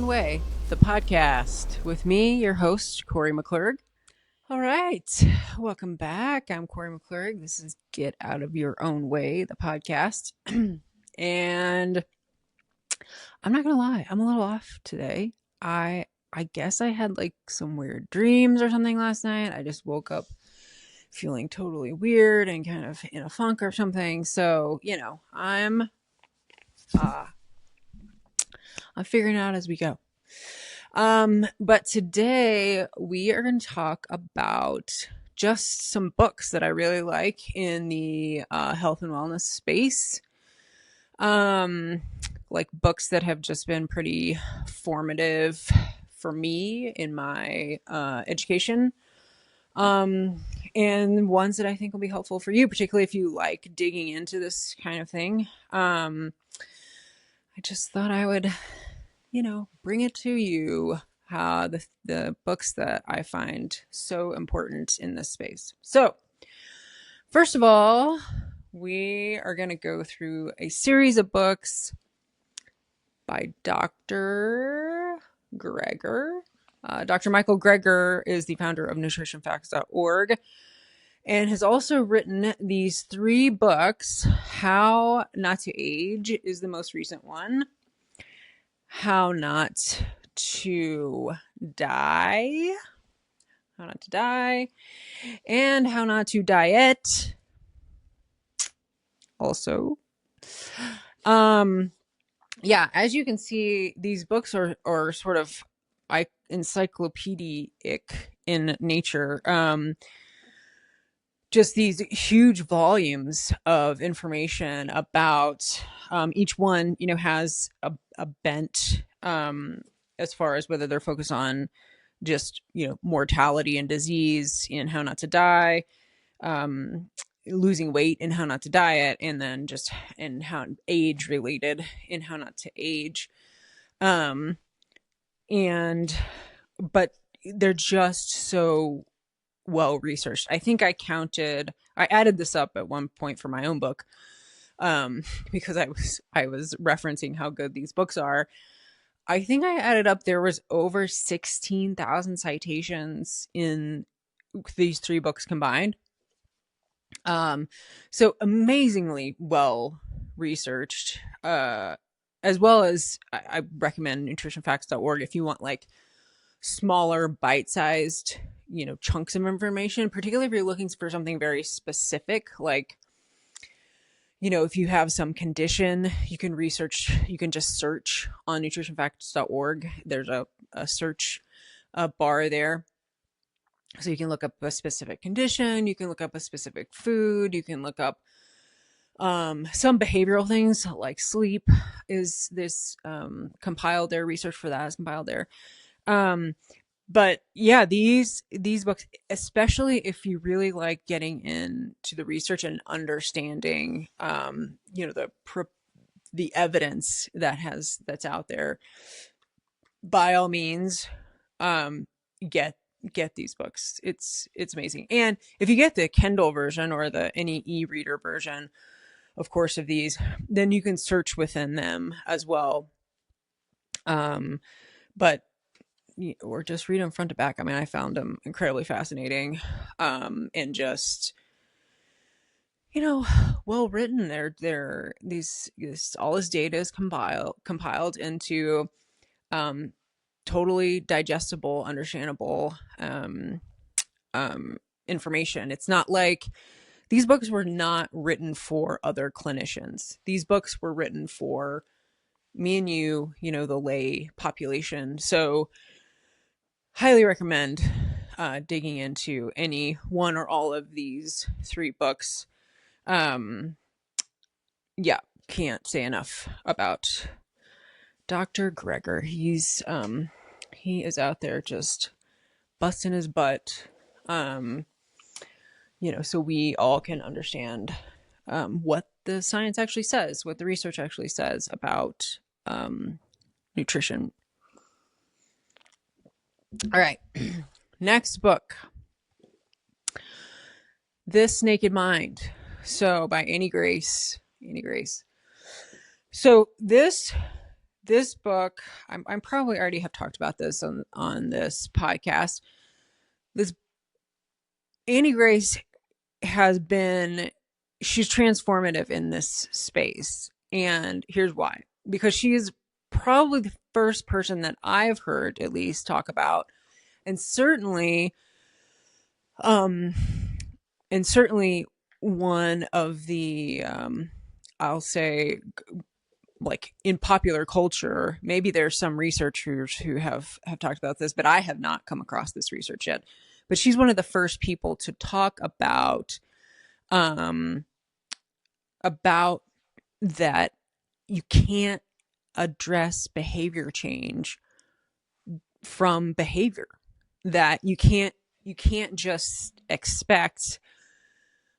Own Way, the podcast with me, your host, Kori McClurg. All right, welcome back. I'm Kori McClurg. This is Get Out of Your Own Way, the podcast. And I'm not going to lie, I'm a little off today. I guess I had like some weird dreams or something last night. I just woke up feeling totally weird and kind of in a funk or something. So, I'm figuring it out as we go. But today we are going to talk about just some books that I really like in the health and wellness space. Like books that have just been pretty formative for me in my education. And ones that I think will be helpful for you, particularly if you like digging into this kind of thing. I just thought I would, bring it to you, the books that I find so important in this space. So, first of all, we are going to go through a series of books by Dr. Greger. Dr. Michael Greger is the founder of nutritionfacts.org and has also written these 3 books. How Not to Age is the most recent one. How Not to Die. How Not to Die. And How Not to Diet. Also. Yeah, as you can see, these books are sort of encyclopedic in nature. Just these huge volumes of information about each one, has a bent as far as whether they're focused on just, mortality and disease in How Not to Die, losing weight in How Not to Diet, and then just in how age related in How Not to Age. But they're just so well researched. I think I added this up at one point for my own book, because I was referencing how good these books are. I think I added up there was over 16,000 citations in these 3 books combined. So amazingly well researched, as well as I recommend nutritionfacts.org if you want like smaller bite-sized, chunks of information, particularly if you're looking for something very specific, like, if you have some condition, you can just search on nutritionfacts.org. There's a search bar there. So you can look up a specific condition, you can look up a specific food, you can look up some behavioral things like sleep is this compiled there, research for that is compiled there. But yeah, these books, especially if you really like getting into the research and understanding, the evidence that's out there, by all means, get these books. It's amazing. And if you get the Kindle version or any e-reader version, of course, of these, then you can search within them as well. But or just read them front to back. I mean, I found them incredibly fascinating, and just, well written. All this data is compiled into, totally digestible, understandable, information. It's not like these books were not written for other clinicians. These books were written for me and you, the lay population. So highly recommend digging into any one or all of these 3 books. Yeah, can't say enough about Dr. Greger. He is out there just busting his butt, so we all can understand what the science actually says, what the research actually says about nutrition. All right. Next book. This Naked Mind. So by Annie Grace. So this this book, I'm probably already have talked about this on this podcast. This Annie Grace has been, she's transformative in this space. And here's why. Because she is probably the first person that I've heard at least talk about, and certainly um and certainly one of the I'll say, like, in popular culture, maybe there's some researchers who have talked about this, but I have not come across this research yet. But she's one of the first people to talk um about that you can't address behavior change from behavior, that you can't just expect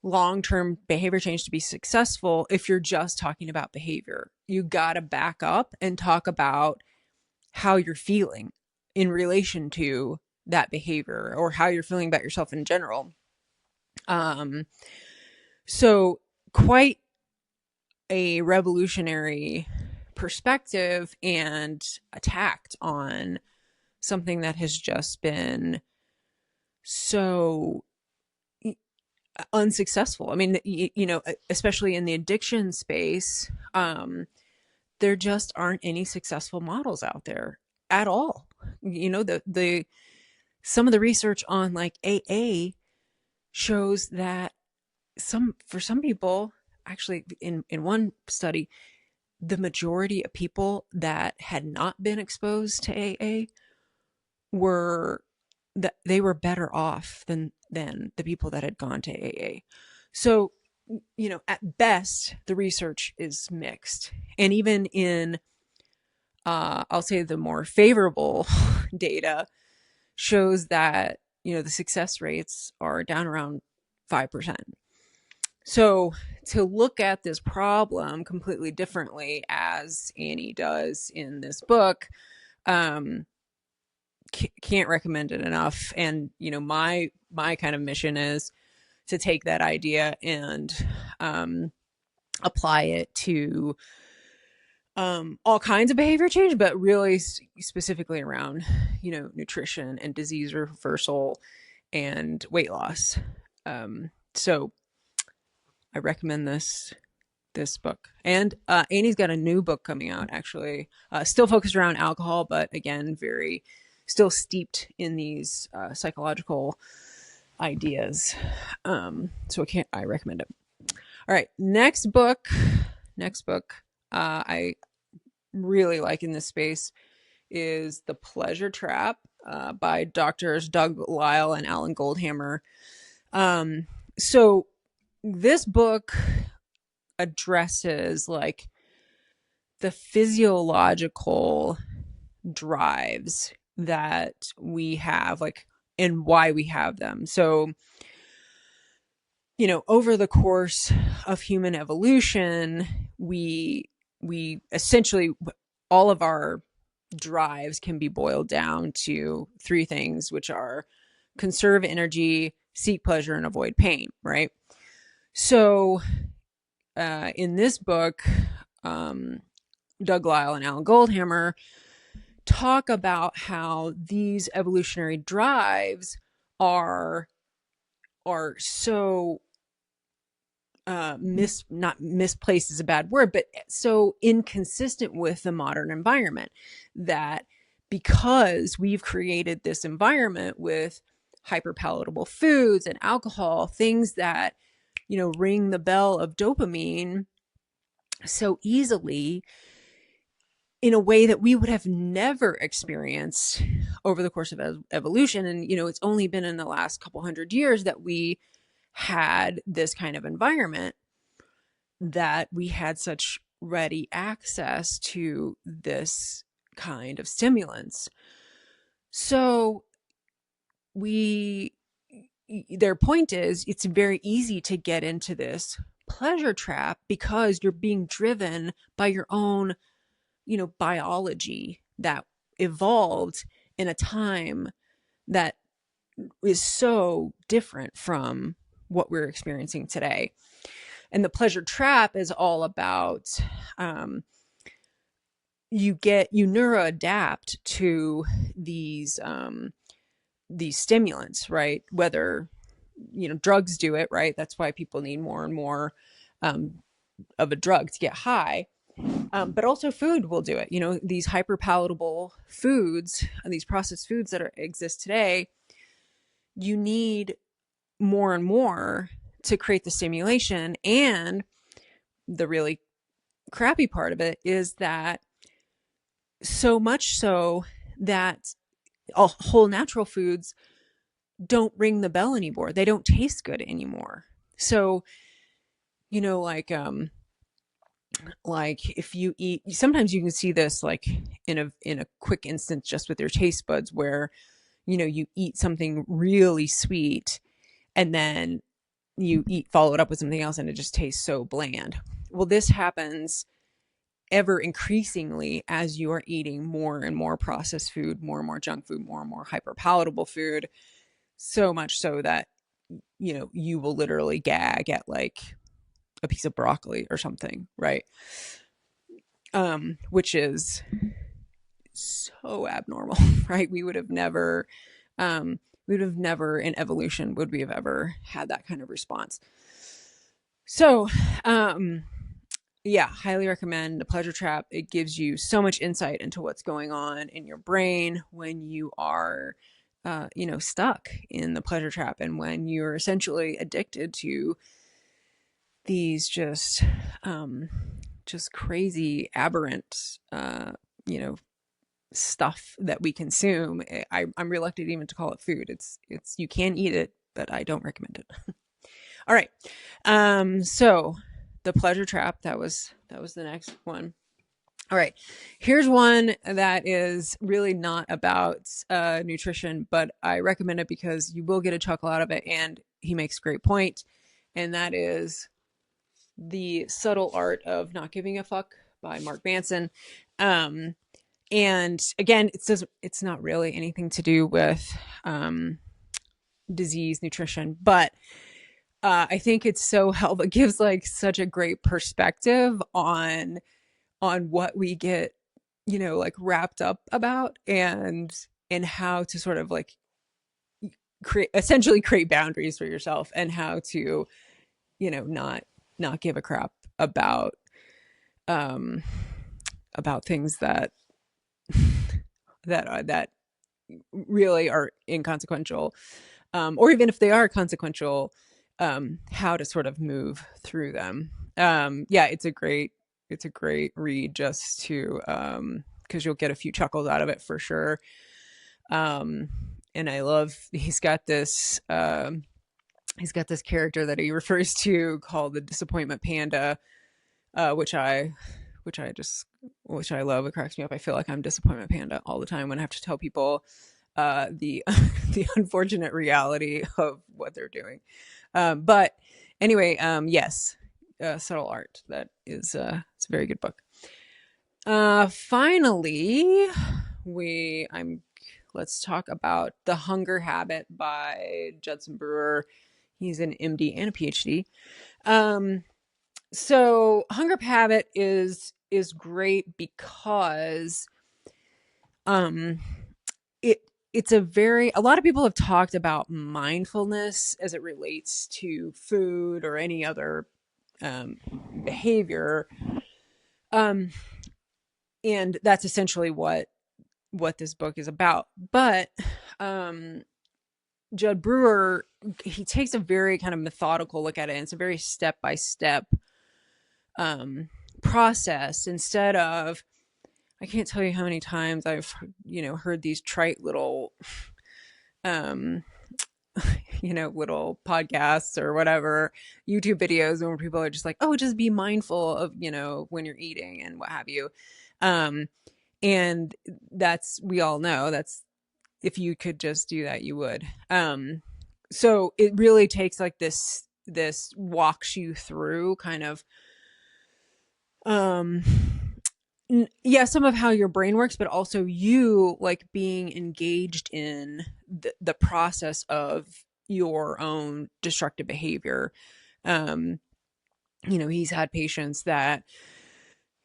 long-term behavior change to be successful if you're just talking about behavior. You got to back up and talk about how you're feeling in relation to that behavior, or how you're feeling about yourself in general. um so quite a revolutionary perspective and attacked on something that has just been so unsuccessful. I mean, especially in the addiction space, there just aren't any successful models out there at all. The some of the research on like AA shows that for some people, actually, in one study, the majority of people that had not been exposed to AA were that they were better off than the people that had gone to AA. So, at best, the research is mixed. And even in, I'll say, the more favorable data shows that, the success rates are down around 5%. So to look at this problem completely differently, as Annie does in this book, um, can't recommend it enough. And my kind of mission is to take that idea and apply it to all kinds of behavior change, but really specifically around nutrition and disease reversal and weight loss. So I recommend this book. And Annie's got a new book coming out, actually, still focused around alcohol, but again, very still steeped in these psychological ideas. So I recommend it. All right, next book I really like in this space is The Pleasure Trap, by doctors Doug Lisle and Alan Goldhammer. So this book addresses like the physiological drives that we have, like, and why we have them. So, over the course of human evolution, we essentially, all of our drives can be boiled down to three things, which are conserve energy, seek pleasure, and avoid pain, right? So in this book, Doug Lisle and Alan Goldhammer talk about how these evolutionary drives are so not misplaced is a bad word, but so inconsistent with the modern environment, that because we've created this environment with hyperpalatable foods and alcohol, things that ring the bell of dopamine so easily, in a way that we would have never experienced over the course of evolution. And it's only been in the last couple hundred years that we had this kind of environment, that we had such ready access to this kind of stimulants. So their point is, it's very easy to get into this pleasure trap because you're being driven by your own, biology that evolved in a time that is so different from what we're experiencing today. And the pleasure trap is all about you neuroadapt to these stimulants, right? Whether, drugs do it, right? That's why people need more and more of a drug to get high. But also food will do it. These hyper palatable foods, these processed foods that exist today, you need more and more to create the stimulation. And the really crappy part of it is that so much so that all whole natural foods don't ring the bell anymore. They don't taste good anymore. So, you know, like um like if you eat, sometimes you can see this like in a quick instance just with your taste buds, where you eat something really sweet and then you follow it up with something else and it just tastes so bland. Well, this happens ever increasingly as you are eating more and more processed food, more and more junk food, more and more hyper palatable food, so much so that you will literally gag at like a piece of broccoli or something, right? Which is so abnormal, right? We would have never in evolution would we have ever had that kind of response. So, yeah, highly recommend The Pleasure Trap. It gives you so much insight into what's going on in your brain when you are, stuck in the pleasure trap, and when you're essentially addicted to these just crazy, aberrant, stuff that we consume. I'm reluctant even to call it food. It's you can eat it, but I don't recommend it. All right. So The Pleasure Trap, that was the next one. All right. Here's one that is really not about nutrition, but I recommend it because you will get a chuckle out of it, and he makes a great point, and that is The Subtle Art of Not Giving a Fuck by Mark Manson. And again, it's not really anything to do with disease, nutrition, but I think it's so helpful. It gives like such a great perspective on what we get, like wrapped up about, and how to sort of like essentially create boundaries for yourself, and how to, not give a crap um about things that that really are inconsequential, or even if they are consequential, how to sort of move through them. Yeah, it's a great read, just to because you'll get a few chuckles out of it for sure. And I love, he's got this character that he refers to called the Disappointment Panda, which I love. It cracks me up. I feel like I'm Disappointment Panda all the time when I have to tell people the the unfortunate reality of what they're doing. But anyway, yes, Subtle Art. That is it's a very good book. Finally, let's talk about The Hunger Habit by Judson Brewer. He's an MD and a PhD. So Hunger Habit is great because it's a lot of people have talked about mindfulness as it relates to food or any other behavior, and that's essentially what this book is about. But Judd Brewer, he takes a very kind of methodical look at it, and it's a very step-by-step process, instead of, I can't tell you how many times I've, heard these trite little, little podcasts or whatever, YouTube videos where people are just like, oh, just be mindful of, when you're eating and what have you. And we all know that's, if you could just do that, you would. So it really takes like this walks you through kind of, some of how your brain works, but also you like being engaged in the process of your own destructive behavior. He's had patients that,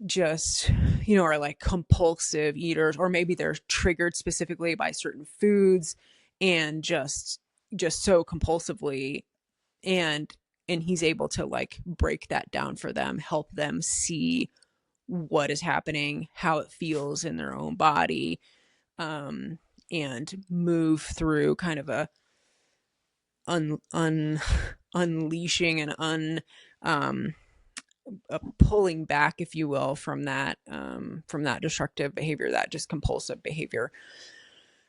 just, are like compulsive eaters, or maybe they're triggered specifically by certain foods and just so compulsively, and he's able to like break that down for them, help them see what is happening, how it feels in their own body, um, and move through kind of a unleashing and um, pulling back, if you will, from that destructive behavior, that just compulsive behavior.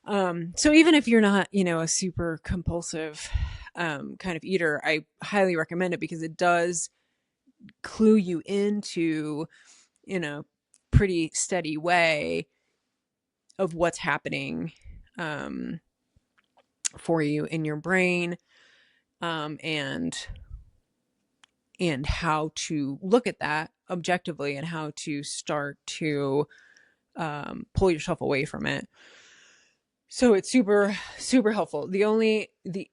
So even if you're not, a super compulsive kind of eater, I highly recommend it, because it does clue you into, in a pretty steady way, of what's happening for you in your brain, and how to look at that objectively, and how to start to pull yourself away from it. So it's super, super helpful.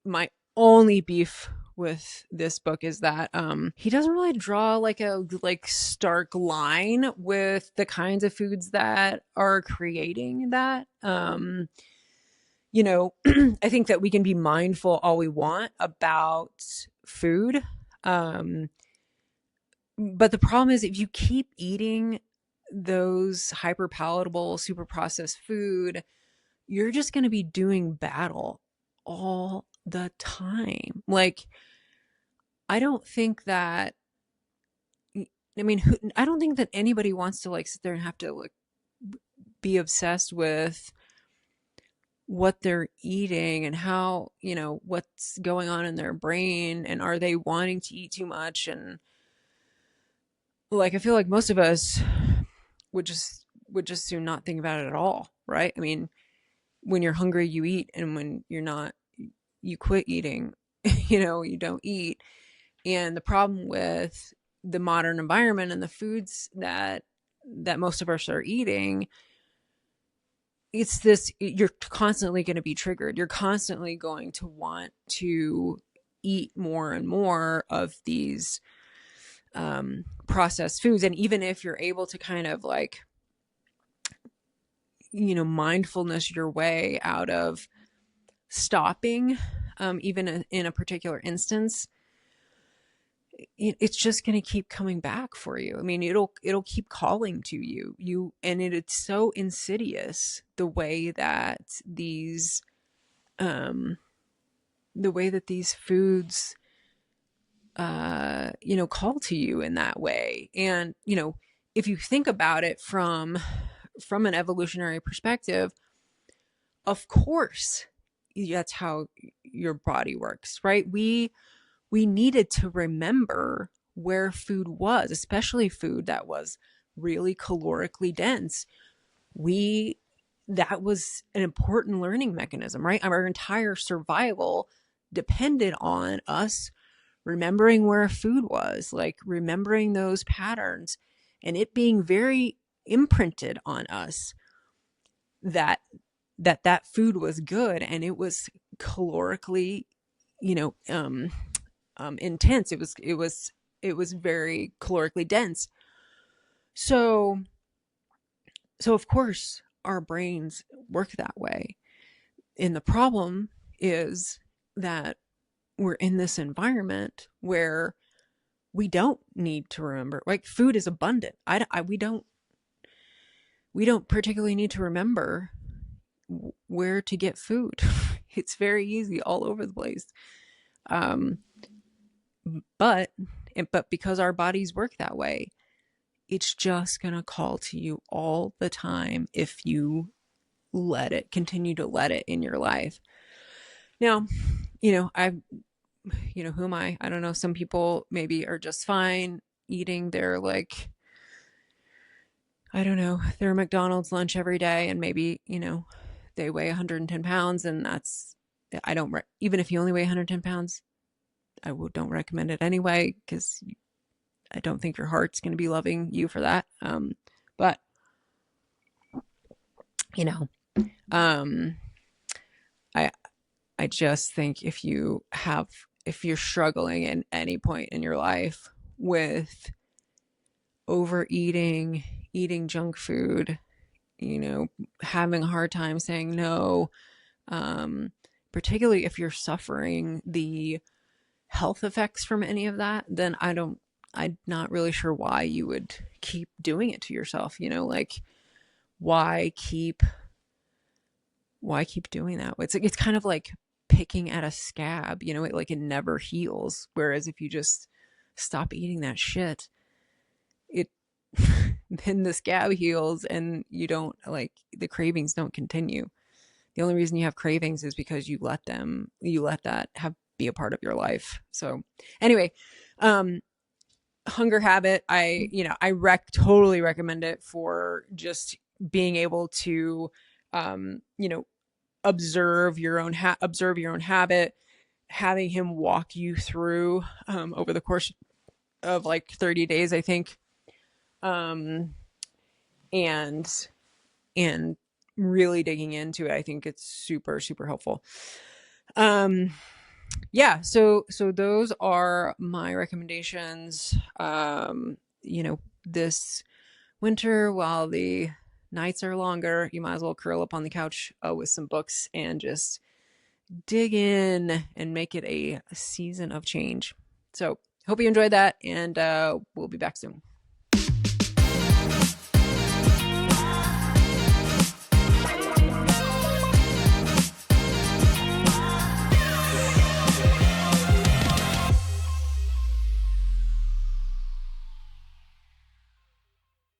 My only beef with this book is that he doesn't really draw like a stark line with the kinds of foods that are creating that. I think that we can be mindful all we want about food. But the problem is, if you keep eating those hyper palatable, super processed food, you're just going to be doing battle all the time. Like, I don't think that, I don't think that anybody wants to like sit there and have to like be obsessed with what they're eating and how, what's going on in their brain, and are they wanting to eat too much. And like, I feel like most of us would just soon not think about it at all, right? I mean, when you're hungry, you eat, and when you're not, you quit eating. You don't eat. And the problem with the modern environment and the foods that most of us are eating, it's this: you're constantly going to be triggered. You're constantly going to want to eat more and more of these processed foods. And even if you're able to kind of like, mindfulness your way out of stopping, even in a particular instance, it's just going to keep coming back for you. I mean, it'll keep calling to you, and it's so insidious, the way that these foods call to you in that way. And if you think about it from an evolutionary perspective, of course that's how your body works, right? We needed to remember where food was, especially food that was really calorically dense. That was an important learning mechanism, right? Our entire survival depended on us remembering where food was, like remembering those patterns, and it being very imprinted on us that food was good, and it was calorically, intense. It was very calorically dense. So of course our brains work that way. And the problem is that we're in this environment where we don't need to remember. Like, food is abundant. We don't particularly need to remember where to get food. It's very easy all over the place. But because our bodies work that way, it's just going to call to you all the time if you continue to let it in your life. Now, who am I? I don't know. Some people maybe are just fine eating their, like, I don't know, their McDonald's lunch every day, and maybe, they weigh 110 pounds, and even if you only weigh 110 pounds, I don't recommend it anyway, because I don't think your heart's going to be loving you for that. But, I just think if you're struggling at any point in your life with overeating, eating junk food, having a hard time saying no, particularly if you're suffering the health effects from any of that, then I'm not really sure why you would keep doing it to yourself, like why keep doing that? It's kind of like picking at a scab, it never heals. Whereas if you just stop eating that shit, it then the scab heals and you don't like the cravings don't continue. The only reason you have cravings is because you let that have be a part of your life. So anyway, hunger habit, totally recommend it for just being able to, observe your own habit, having him walk you through, over the course of like 30 days, I think. And really digging into it, I think it's super, super helpful. Yeah, so those are my recommendations. This winter, while the nights are longer, you might as well curl up on the couch with some books and just dig in and make it a season of change. So hope you enjoyed that, and we'll be back soon.